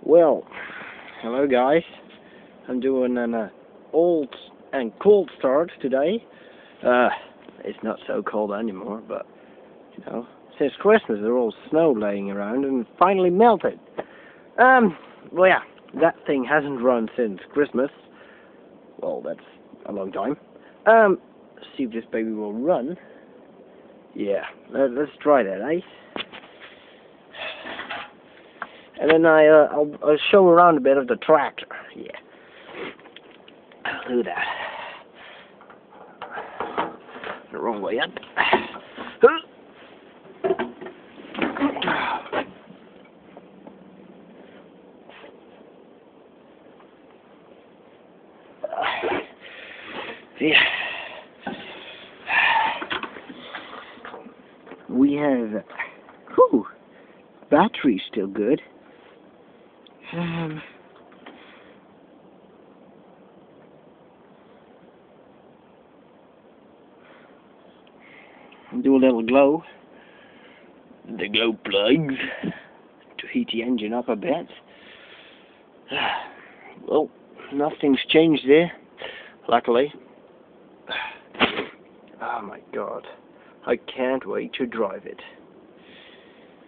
Well, hello guys. I'm doing an old and cold start today. It's not so cold anymore, but you know, since Christmas there's all snow laying around and finally melted. Well, yeah, that thing hasn't run since Christmas. Well, that's a long time. See if this baby will run. Yeah, let's try that, eh? And then I'll show around a bit of the tractor. Yeah. Look at that. The wrong way up. Yeah. We have. Whew. Battery's still good. Do a little glow. The glow plugs to heat the engine up a bit. Well, nothing's changed there, luckily. Oh my god, I can't wait to drive it.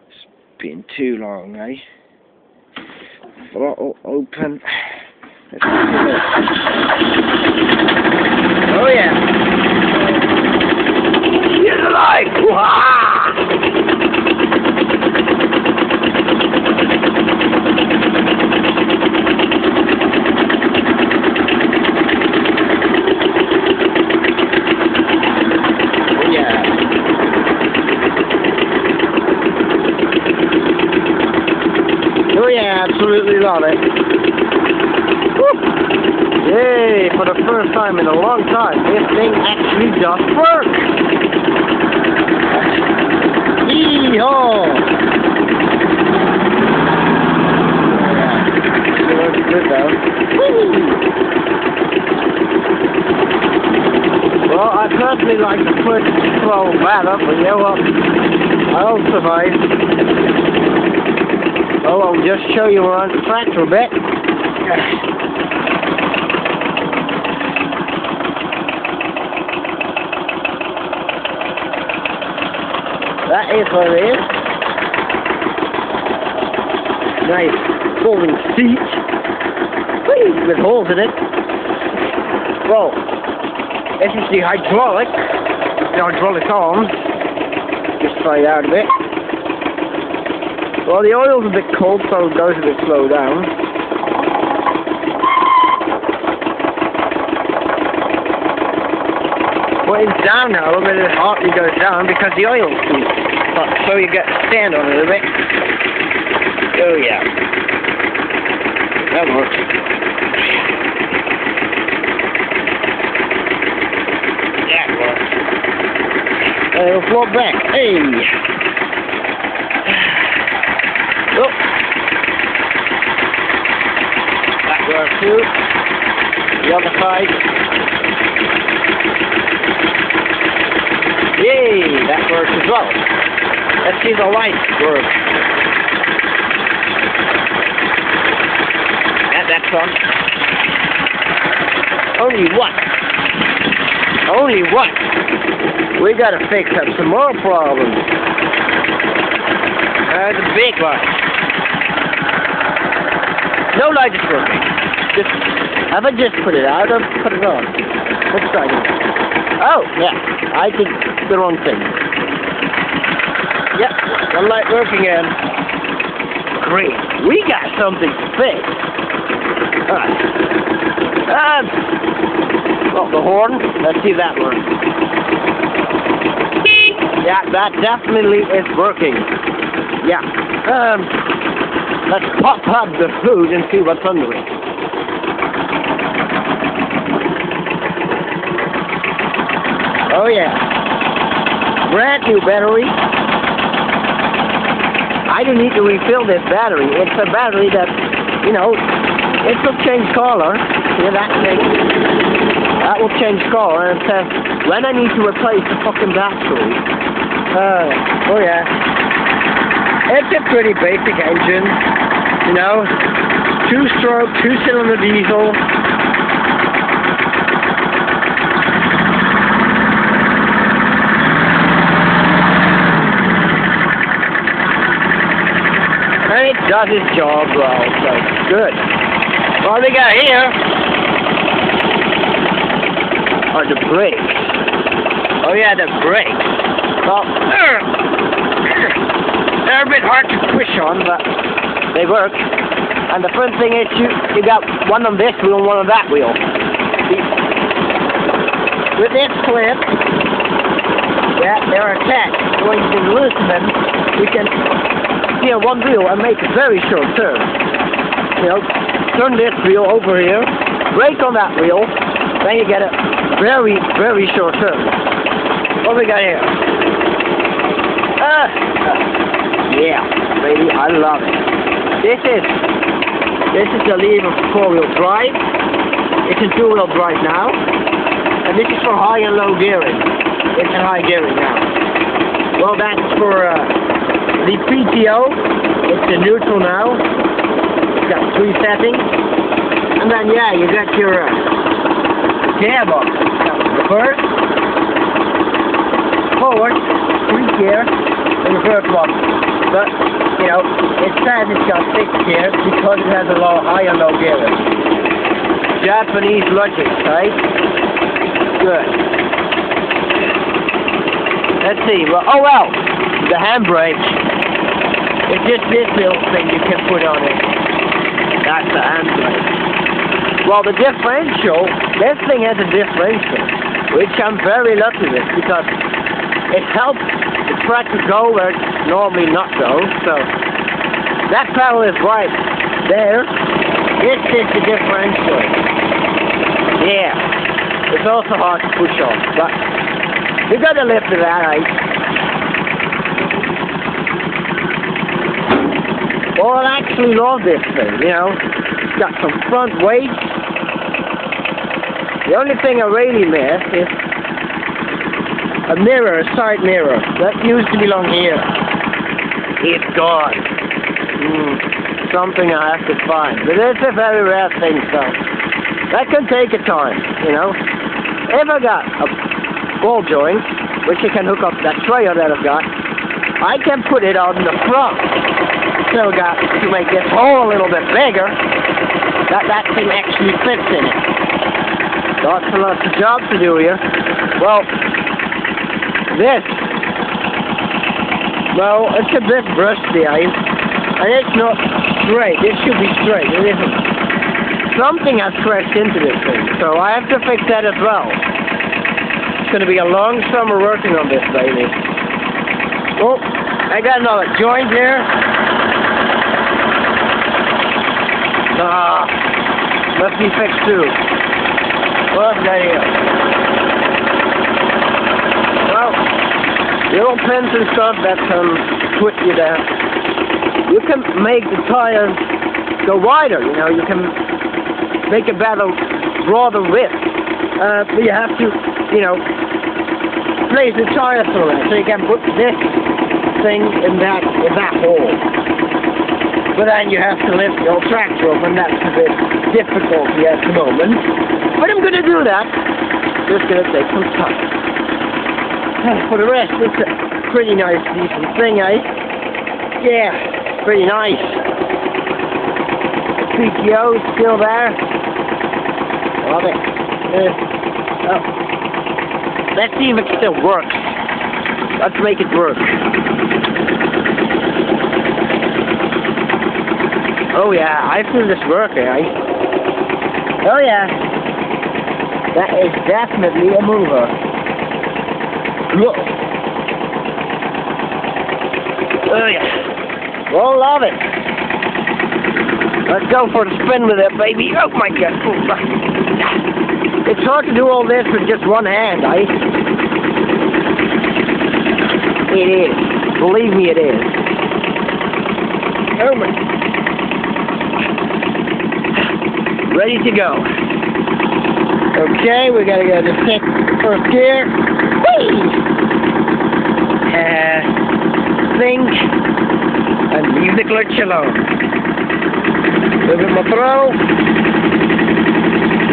It's been too long, eh? Throttle open. Oh yeah! Here's the light! Oh yeah, absolutely love it. Woo. Yay, for the first time in a long time, this thing actually does work. Yee-haw! Yeah, it looks good though. Woo. Well, I personally like the foot throw better, but you know what? I'll survive. Oh, I'll just show you around the tractor a bit. That is what it is. Nice folding seat. Whee, with holes in it. Well, this is the hydraulic arms. Just try it out a bit. Well, the oil's a bit cold, so it goes a bit slow down. When it's down now, a bit of it hardly goes down because the oil's too hot, so you get stand on it a bit. Oh yeah. That works. That works. It'll float back. Hey! Oh. That works too. The other side. Yay, that works as well. Let's see the lights work. And that's on. Only what? Only what? We gotta fix up some more problems. The big one. No light is working. Have I just put it out or put it on? Let's try it. Oh, yeah. I did the wrong thing. Yep, the light working again. Great. We got something to fix. Alright. Well, the horn. Let's see if that works. Yeah, that definitely is working. Yeah. Let's pop up the hood and see what's under it. Oh yeah. Brand new battery. I don't need to refill this battery. It's a battery that, you know, it will change color. Yeah, that will change color, and it says when I need to replace the fucking battery. Oh yeah. It's a pretty basic engine. You know, 2-stroke, 2-cylinder diesel. And it does its job well, so good. What we got here are the brakes. Oh yeah, the brakes. Well, they're a bit hard to push on, but they work. And the fun thing is you got one on this wheel and one on that wheel. With this clip, yeah, they're attached. So when you can loosen them, we can steer one wheel and make a very short turn. You know, turn this wheel over here, brake on that wheel, then you get a very, very short turn. What we got here? Yeah, baby, I love it. This is the lever for 4-wheel drive. It's in 2-wheel drive now, and this is for high and low gearing. It's in high gearing now. Well, that's for the PTO. It's in neutral now. It's got 3 settings, and then yeah, you got your gearbox. It's got reverse, forward, 3 gear, and reverse box. But, you know, it says it's got 6 gears because it has a high and low gearing. Japanese logic, right? Good. Let's see. Well, oh well, the handbrake. It's just this little thing you can put on it. That's the handbrake. Well, the differential, this thing has a differential, which I'm very lucky with because it helps the track to go where it's normally not go. So that pedal is right there. This is the differential. Yeah, it's also hard to push on, but you gotta live with that, right? Well, I actually love this thing, you know. It's got some front weight. The only thing I really miss is a mirror, a side mirror. That used to belong here. It's gone. Something I have to find. But it's a very rare thing, so that can take a time, you know. If I got a ball joint, which you can hook up to that trailer that I've got, I can put it on the front. So I got to make this hole a little bit bigger, that thing actually fits in it. Lots and lots of jobs to do here. Well, this, well, it's a bit rusty, and it's not straight. This should be straight. It isn't. Something has crashed into this thing, so I have to fix that as well. It's going to be a long summer working on this, baby. Oh, I got another joint here. Must be fixed too. What's that here? Well, little pins and stuff that can put you down. You can make the tires go wider, you know, you can make a better, broader width. But you have to, you know, place the tire through it, so you can put this thing in that hole. But then you have to lift your tractor up, and that's a bit difficult at the moment. But I'm going to do that. Just going to take some time. For the rest, it's a pretty nice, decent thing, eh? Yeah, pretty nice. The PTO is still there. Love it. Oh. Let's see if it still works. Let's make it work. Oh yeah, I feel this working, eh? Oh yeah. That is definitely a mover. Look. Oh yeah. Well, love it. Let's go for the spin with it, baby. Oh my god. It's hard to do all this with just one hand, eh? It is. Believe me, it is. Oh my. Ready to go. Okay, we gotta go to first gear. Whee! Think and leave the clutch alone. Look at my throw.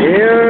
Here